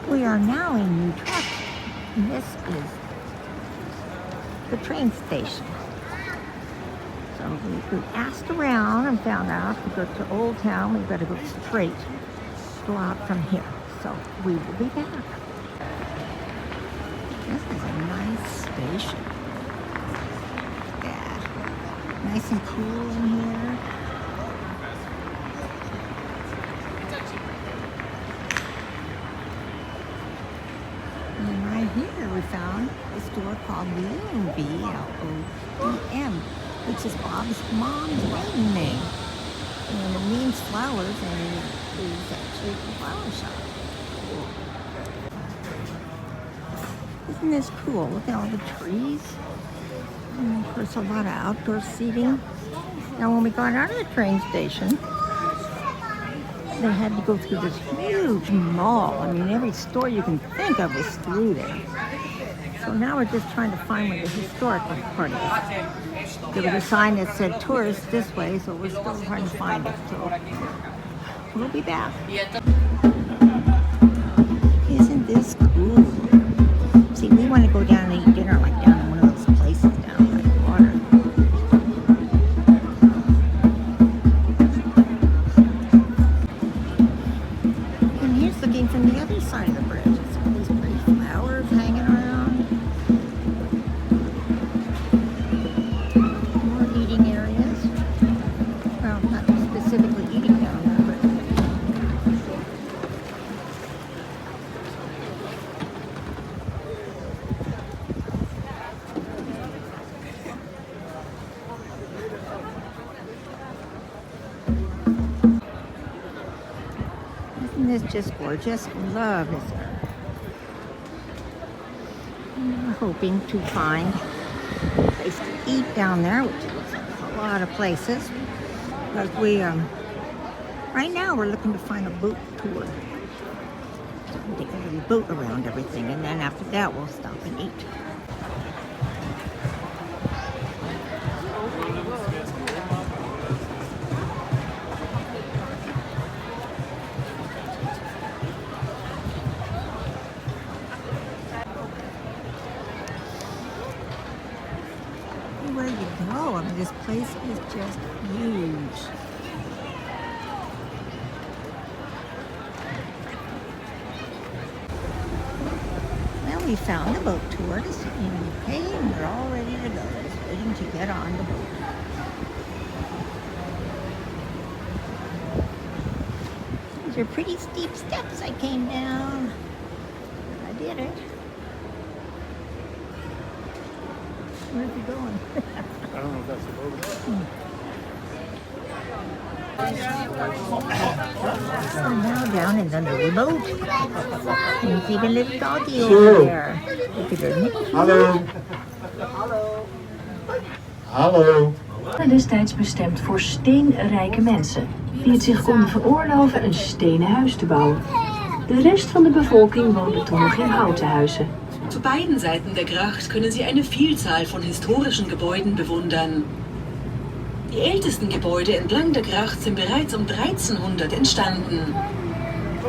We are now in Utrecht, and this is the train station. So we asked around and found out to go to Old Town, we've got to go straight, go out from here. So we will be back. This is a nice station. Yeah, nice and cool in here. And right here we found a store called Bloom, B-L-O-E-M, which is Bob's mom's maiden name. And it means flowers, and it is actually a flower shop. Cool. Isn't this cool? Look at all the trees. And of course, a lot of outdoor seating. Now, when we got out of the train station, they had to go through this huge mall. I mean, every store you can think of was through there. So now we're just trying to find where the historical part is. There was a sign that said tourists this way, so we're still trying to find it. So we'll be back. Isn't this cool? See, we want to go down and eat dinner like down in one of those places down by the water. And here's looking from the other side of the bridge. It's all these pretty flowers hanging around. More eating areas. Well, not specifically eating down there, but isn't this just gorgeous? Love this. We're hoping to find a place to eat down there, which looks like a lot of places. Because we, right now we're looking to find a boat tour. So we take a little boat around everything, and then after that we'll stop and eat. Where you go, I mean, this place is just huge. Well, we found the boat tours, and we paid, and we're all ready to go, just waiting to get on the boat. These are pretty steep steps I came down. I did it. Where's he going? I don't know if that's a boat. So now down in the little boat. There's even a little doggy over there. Look at her. Hallo. Hallo. Destijds bestemd voor steenrijke mensen, die het zich konden veroorloven een stenen huis te bouwen. De rest van de bevolking woonde toen nog in houten huizen. Zu beiden Seiten der Gracht können Sie eine Vielzahl von historischen Gebäuden bewundern. Die ältesten Gebäude entlang der Gracht sind bereits um 1300 entstanden.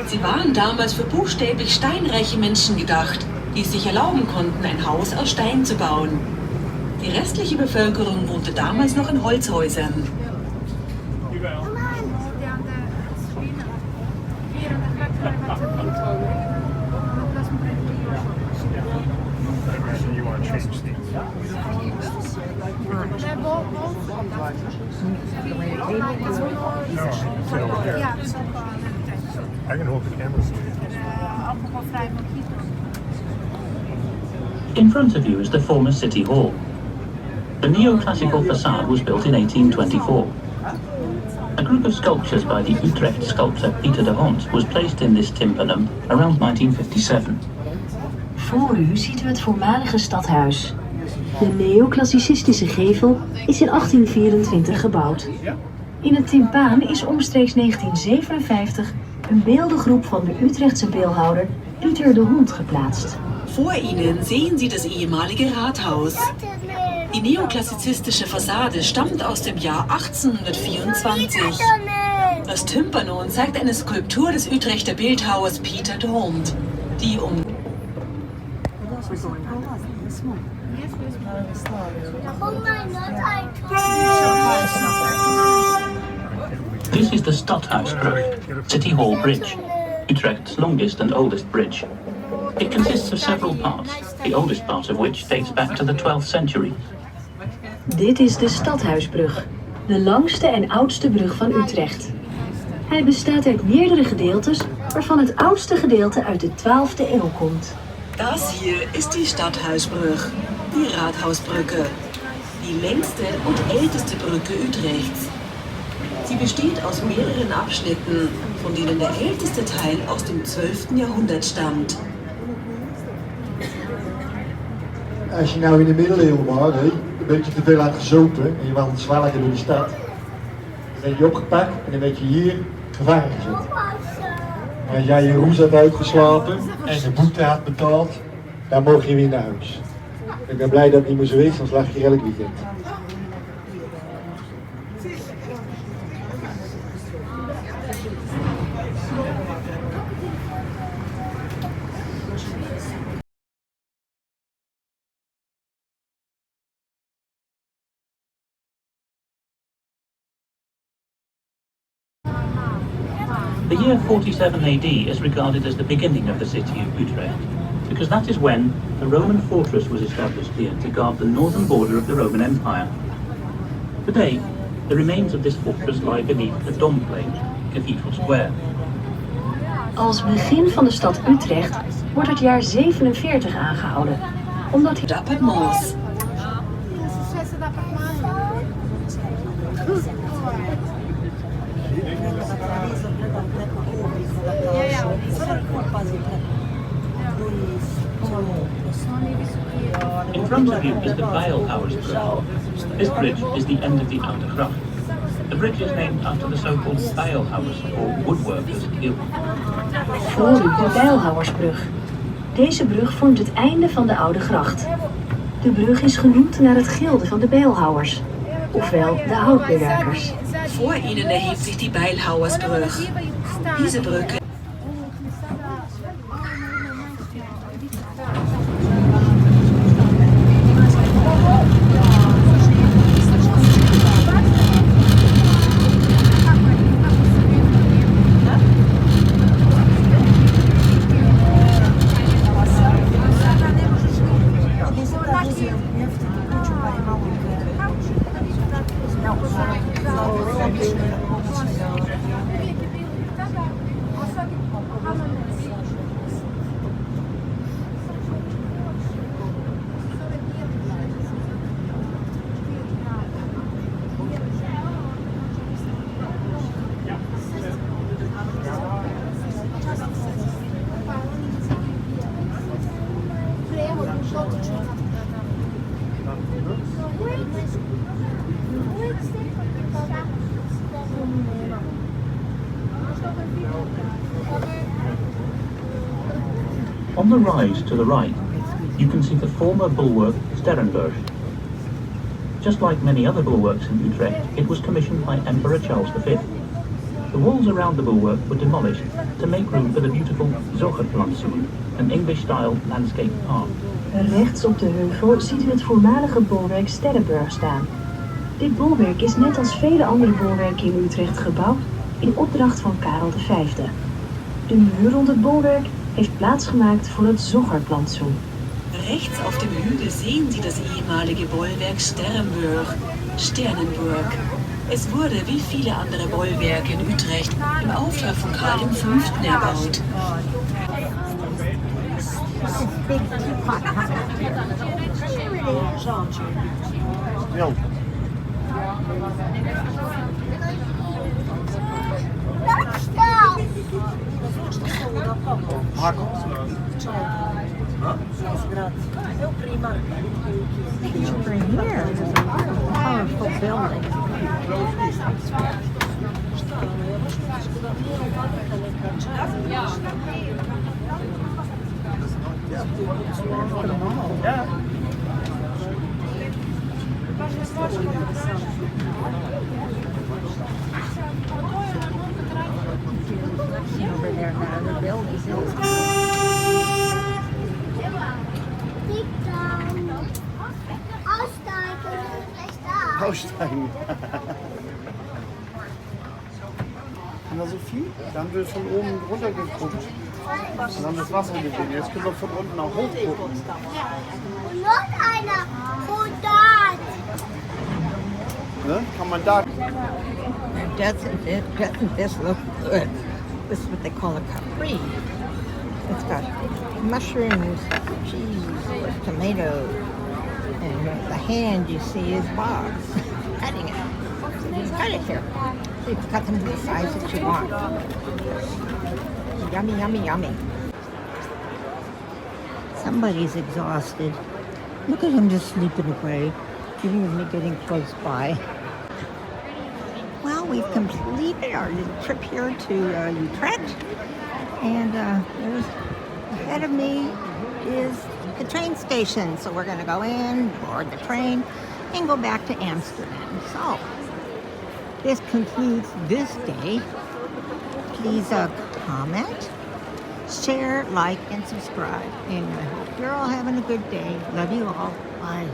Sie waren damals für buchstäblich steinreiche Menschen gedacht, die es sich erlauben konnten, ein Haus aus Stein zu bauen. Die restliche Bevölkerung wohnte damals noch in Holzhäusern. I can hold the camera so In front of you is the former City Hall. The neoclassical facade was built in 1824. A group of sculptures by the Utrecht sculptor Peter de Hont was placed in this tympanum around 1957. Voor u ziet u het voormalige stadhuis. De neoclassicistische gevel is in 1824 gebouwd. In het timpaan is omstreeks 1957 een beeldengroep van de Utrechtse beeldhouwer Pieter de Hont geplaatst. Vor Ihnen sehen Sie das ehemalige Rathaus. Die neoklassizistische Fassade stammt aus dem Jahr 1824. Das Tympanon zeigt eine Skulptur des Utrechter Bildhauers Pieter de Hont. Die um This is the Stadhuisbrug, City Hall Bridge, Utrecht's longest and oldest bridge. It consists of several parts, the oldest part of which dates back to the 12th century. Dit is de Stadhuisbrug, de langste en oudste brug van Utrecht. Hij bestaat uit meerdere gedeeltes, waarvan het oudste gedeelte uit de 12e eeuw komt. Das hier ist die Stadthausbrug, die Rathausbrücke, die längste und älteste Brücke Utrechts. Sie besteht aus mehreren Abschnitten, von denen der älteste Teil aus dem 12. Jahrhundert stammt. Als je nou in de middeleeuwen was, een beetje te veel had gezopen en je wandelt zwaarlijker door de stad, dan werd je opgepakt en dan werd je hier gevangen gezet. Maar als jij je roes had uitgeslapen en de boete had betaald, dan mocht je weer naar huis. Ik ben blij dat het niet meer zo is, anders lag je hier elk weekend. The year 47 AD is regarded as the beginning of the city of Utrecht, because that is when a Roman fortress was established here to guard the northern border of the Roman Empire. Today, the remains of this fortress lie beneath the Domplate, Cathedral Square. Als begin van de stad Utrecht wordt het jaar 47 aangehouden, omdat hier Appartements. In front of you is the Bijlhouwersbrug. This bridge is the end of the Oude Gracht. The bridge is named after the so-called Bijlhouwers, or woodworkers, guild. voor u de Bijlhouwersbrug. Deze brug vormt het einde van de Oude Gracht. De brug is genoemd naar het gilde van de Bijlhouwers, ofwel de houtbewerkers. Vor ihnen erhebt sich die Bijlhouwersbrug. Diese Brücke On the rise to the right, you can see the former bulwark Sterrenburg. Just like many other bulwarks in Utrecht, it was commissioned by Emperor Charles V. The walls around the bulwark were demolished to make room for the beautiful Zogerplantsoen, an English-style landscape park. Rechts op de heuvel ziet u het voormalige bolwerk Sterrenburg staan. Dit bolwerk is net als vele andere bolwerken in Utrecht gebouwd in opdracht van Karel V. De muur rond het bolwerk heeft plaatsgemaakt voor het Zogerplantsoen. rechts auf dem Hügel sehen Sie das ehemalige Bollwerk Sternenburg. Es wurde wie viele andere Bollwerke in Utrecht im Auftrag von Karl V. erbaut. Ja. Right here, there's a powerful building. Over there, another building. aussteigen. Sind da so viel? Da haben wir von oben runter geguckt und haben das Wasser gesehen. Jetzt können wir von unten auch hochgucken. Und noch einer. Und dort. Ne? Kann man da... Doesn't this look good? This is what they call a capri. It's got mushrooms, cheese, tomato, and the hand you see is Bob's cutting it. So you cut it here. So you can cut them to the size that you want. Yummy, yummy, yummy. Somebody's exhausted. Look at him just sleeping away, even with me getting close by. Well, we've completed our little trip here to Utrecht, and there's ahead of me is the train station. So we're going to go in, board the train, and go back to Amsterdam. So this concludes this day. Please comment, share, like, and subscribe. And I hope you're all having a good day. Love you all. Bye.